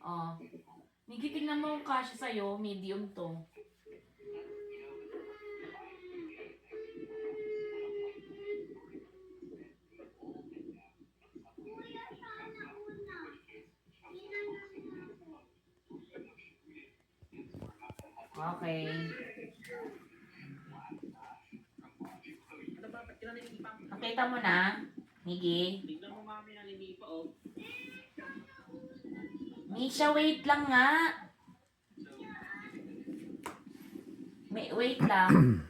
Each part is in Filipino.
Oh. Miggy, tingnan mo yung kasya sa'yo. Medium to. Okay. Nakita mo na, Miggy? Tignan mo mami na linipa oh. Misha, wait lang nga. Wait lang.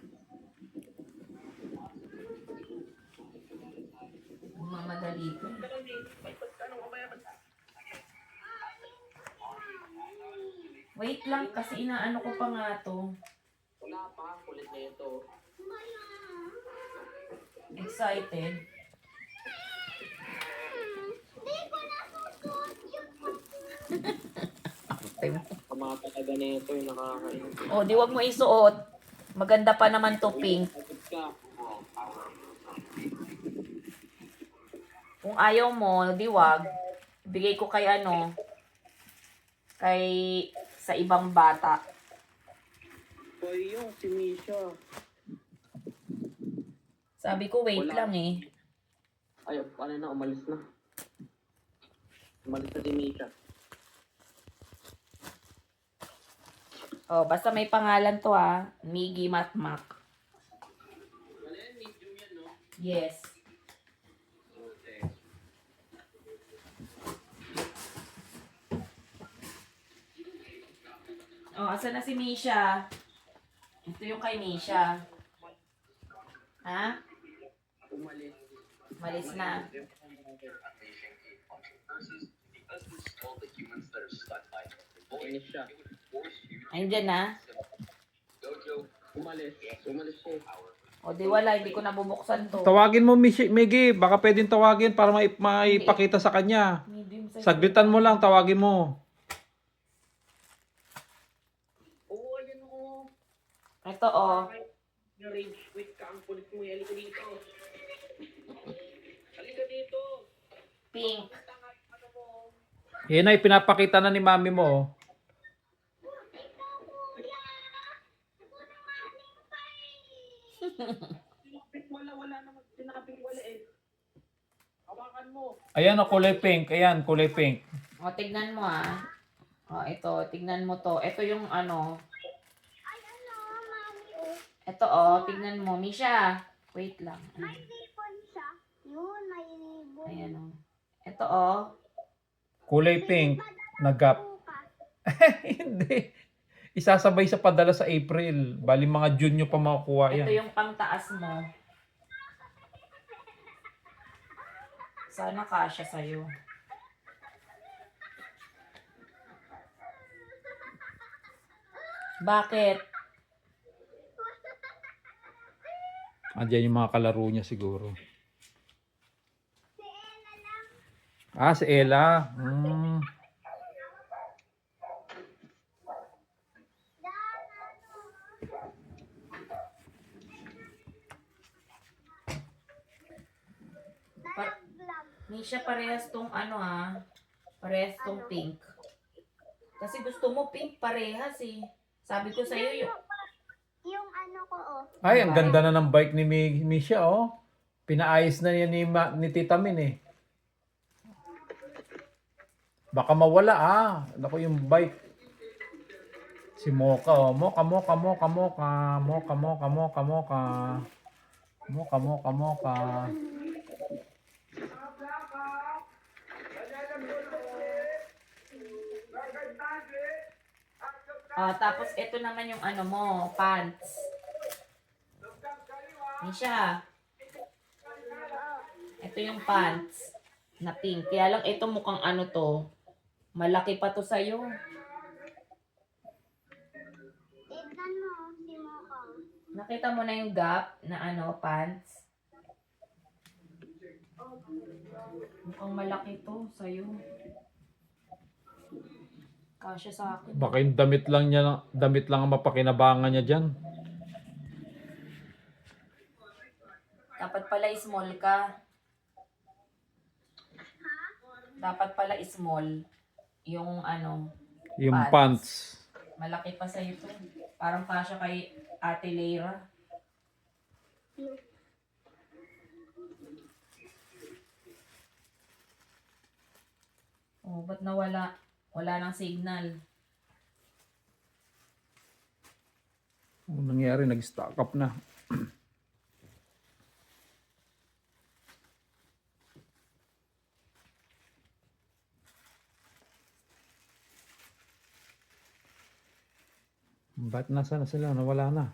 Mamadali ko. Wait lang, kasi inaano ko pa nga to. Wala pa, kulit na ito. Excited. Tama talaga na ito yung nakakain. Oh, di wag mo isuot. Maganda pa naman to pink. Agad ka. Kung ayaw mo, di wag. Bigay ko kay ano, kay sa ibang bata. Boy yung si Misha. Sabi ko wait Wala. lang eh. Ay, ano na, umalis na. Umalis na si Misha. Oh, basta may pangalan to ah. Miggy Matmak. Ano yan, medium yan, no? Yes. Okay. Oh, asa na si Misha? Ito yung kay Misha. Ha? Umalis. Malis na. Inis siya. Ayun na. Umalis. Umalis siya. O di wala, hindi ko nabubuksan to. Tawagin mo, Miggy. Baka pwedeng tawagin para maipakita sa kanya. Medium size. Saglitan mo lang, tawagin mo. Oo, ayan o. Ito oh. Na-rage quit ka. Ang kulit mo. Halika dito. Halika dito. Pink. Ano mo? Yan ay pinapakita na ni mami mo. Oh. Wala naman. Sinabing wala eh. Hawakan mo. Ayan o, kulay pink. Ayan, kulay pink. O, tignan mo ah. O, ito, tignan mo to. Ito yung ano. Ito tignan mo. Misha, wait lang. May ribbon siya. Yun, may ribbon. Ayan o. Ito Kulay pink. Nagap. Hindi. Isasabay sa padala sa April. Bali mga June nyo pa makukuha yan. Ito yung pangtaas mo. Sana kasya sa'yo. Bakit? Andiyan yung mga kalaro niya siguro. Si Ella lang. Ah, si Ella. Nalaglag. Misha, parehas tong ano parehas tong pink. Kasi gusto mo pink parehas eh. Sabi ko sa'yo Yung ano ko, Ay, ang ganda na ng bike ni Misha, oh. Pinaayos na yan ni Tita Min, eh. Baka mawala, Naku, yung bike. Si Mocha, oh. Mocha. Mocha. tapos ito naman yung ano mo, pants. Misha. Ito yung pants na pink. Kaya lang ito mukhang ano to. Malaki pa to sa'yo. tignan mo, si Mocha. Nakita mo na yung gap na pants? Mukhang malaki to sa'yo. Kasya sa akin. Baka yung damit lang ang mapakinabangan niya dyan. Dapat pala small ka. Dapat pala small. yung ano, Yung pants. malaki pa sa'yo to. Parang kasya kay Ate Leira. Oh, ba't nawala? Wala nang signal. Anong nangyari? Nag-stock up na. Ba't nasa na sila? Nawala na.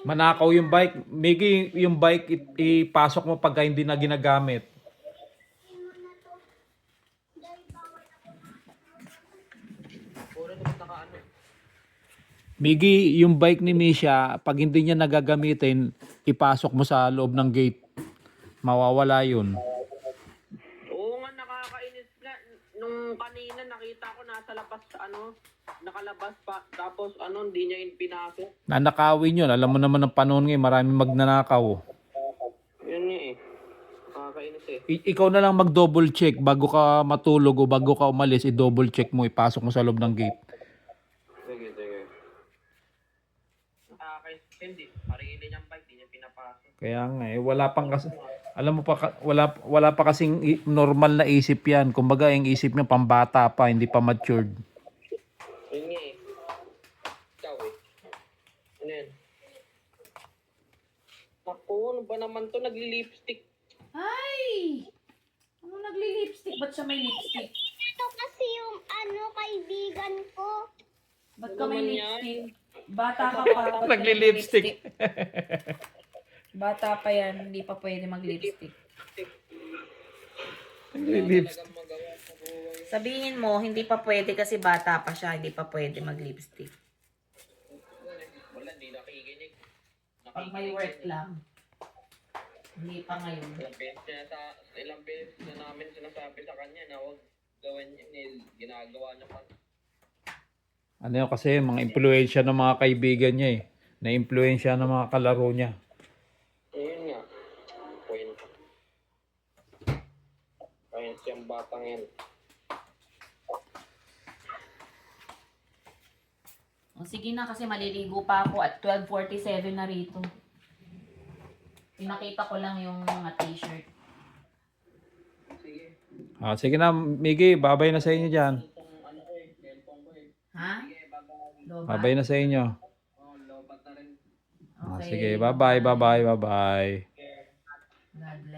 Manakaw yung bike. Miggy, yung bike ipasok mo pagka hindi na ginagamit. Miggy, yung bike ni Misha, pag hindi niya nagagamitin, ipasok mo sa loob ng gate. Mawawala yun. Oo nga, nakakainis nga. Nung kanina nakita ko nasa labas, nakalabas pa. Tapos hindi niya pinasok. Nanakawin yun. Alam mo naman ng panahon ngayon, maraming magnanakaw. Yun nga eh. Nakakainis eh. Ikaw na lang mag-double check bago ka matulog o bago ka umalis, i-double check mo, ipasok mo sa loob ng gate. Sige, sige. Nakakainis. Hindi. Parili niyang bike, di niya pinapasok. Kaya nga wala pang kasi, alam mo pa, wala pa kasing normal na isip yan. Kumbaga, yung isip niya pambata pa, hindi pa matured. Yun nga eh. Ikaw eh. Ano yan? Naku, ano ba naman to? Nagli-lipstick. Ay! Ano nagli-lipstick? Ba't siya may lipstick? Ito kasi yung kaibigan ko. Ba't ka may Ano naman yan? lipstick? Bata ka pa. ba't ka Nagli-lipstick. Bata pa yan, hindi pa pwede mag-lipstick. Nagli-lipstick. Magawa sa buhay. Sabihin mo, hindi pa pwede kasi bata pa siya, hindi pa pwede mag-lipstick. Wala, hindi nakikinig. Pag may work lang. Hindi pa ngayon. Ilang beses na namin sinasabi sa kanya na huwag gawin yun eh. Ginagawa niya pa. Ano yun kasi, mga impluensya ng mga kaibigan niya eh. Na-impluensya ng mga kalaro niya. Ayun nga. Kwento. Ayun siyang batang yan. O, sige na kasi maliligo pa ako at 12:47 na rito. Pinakita ko lang yung mga t-shirt. Sige. Sige na, Miggy, babay na sa inyo dyan. Itong ko eh. Cellphone ko eh. Ha? Sige, bye-bye. Loba? Babay na sa inyo. Oh, lobat na rin. Okay. Sige, bye-bye, bye-bye, bye-bye. God bless.